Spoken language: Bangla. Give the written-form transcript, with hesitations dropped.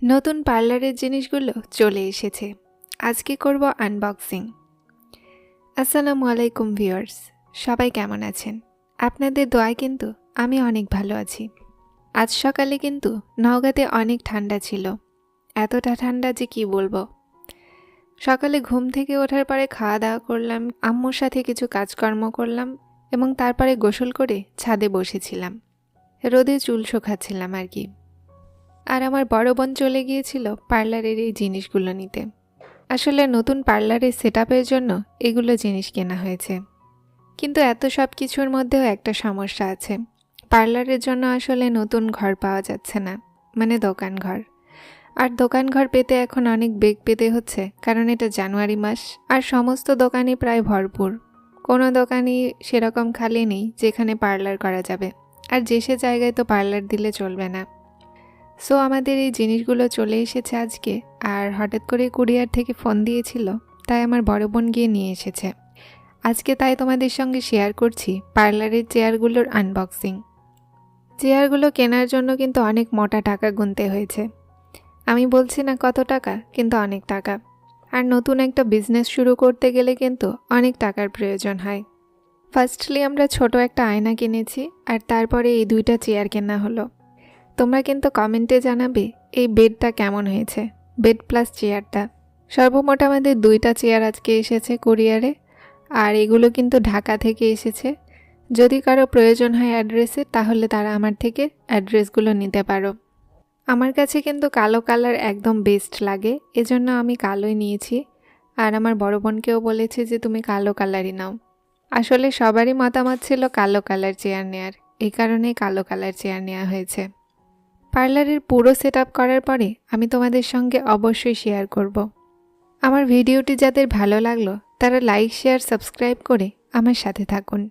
নতুন পার্লারের জিনিসগুলো চলে এসেছে। আজকে করব আনবক্সিং। আসসালামু আলাইকুম ভিউয়ার্স, সবাই কেমন আছেন? আপনাদের দোয়ায় কিন্তু আমি অনেক ভালো আছি। আজ সকালে কিন্তু নওগাঁতে অনেক ঠান্ডা ছিল, এতটা ঠান্ডা যে কি বলবো। সকালে ঘুম থেকে ওঠার পরে খাওয়া দাওয়া করলাম, আম্মুর সাথে কিছু কাজকর্ম করলাম এবং তারপরে গোসল করে ছাদে বসেছিলাম, রোদে চুল শুকাচ্ছিলাম আর কি। আর আমার বড় বোন চলে গিয়েছিল পার্লারের এই জিনিসগুলো নিতে। আসলে নতুন পার্লারের সেটআপের জন্য এগুলো জিনিস কেনা হয়েছে, কিন্তু এত সব কিছুর মধ্যেও একটা সমস্যা আছে। পার্লারের জন্য আসলে নতুন ঘর পাওয়া যাচ্ছে না, মানে দোকান ঘর। আর দোকান ঘর পেতে এখন অনেক বেগ পেতে হচ্ছে, কারণ এটা জানুয়ারি মাস আর সমস্ত দোকানই প্রায় ভরপুর। কোনো দোকানই সেরকম খালি নেই যেখানে পার্লার করা যাবে, আর যে সে জায়গায় তো পার্লার দিলে চলবে না। সো আমাদের এই জিনিসগুলো চলে এসেছে আজকে, আর হঠাৎ করে কুরিয়ার থেকে ফোন দিয়েছিল, তাই আমার বড় বোন গিয়ে নিয়ে এসেছে আজকে। তাই তোমাদের সঙ্গে শেয়ার করছি পার্লারের চেয়ারগুলোর আনবক্সিং। চেয়ারগুলো কেনার জন্য কিন্তু অনেক মোটা টাকা গুনতে হয়েছে। আমি বলছি না কত টাকা, কিন্তু অনেক টাকা। আর নতুন একটা বিজনেস শুরু করতে গেলে কিন্তু অনেক টাকার প্রয়োজন হয়। ফার্স্টলি আমরা ছোট একটা আয়না কিনেছি, আর তারপরে এই দুইটা চেয়ার কেনা হলো। তোমরা কিন্তু কমেন্টে জানাবে এই বেডটা কেমন হয়েছে, বেড প্লাস চেয়ারটা। সর্বমোট আমাদের দুইটা চেয়ার আজকে এসেছে কুরিয়ারে, আর এগুলো কিন্তু ঢাকা থেকে এসেছে। যদি কারো প্রয়োজন হয় অ্যাড্রেসে, তাহলে তারা আমার থেকে অ্যাড্রেসগুলো নিতে পারো। আমার কাছে কিন্তু কালো কালার একদম বেস্ট লাগে, এজন্য আমি কালোই নিয়েছি। আর আমার বড় বোনকেও বলেছে যে তুমি কালো কালারই নাও। আসলে সবারই মতামত ছিল কালো কালার চেয়ার নেয়ার, এই কারণেই কালো কালার চেয়ার নেওয়া হয়েছে। পার্লারের পুরো সেটআপ করার পরে আমি তোমাদের সঙ্গে অবশ্যই শেয়ার করব। আমার ভিডিওটি যাদের ভালো লাগলো তারা লাইক, শেয়ার, সাবস্ক্রাইব করে আমার সাথে থাকুন।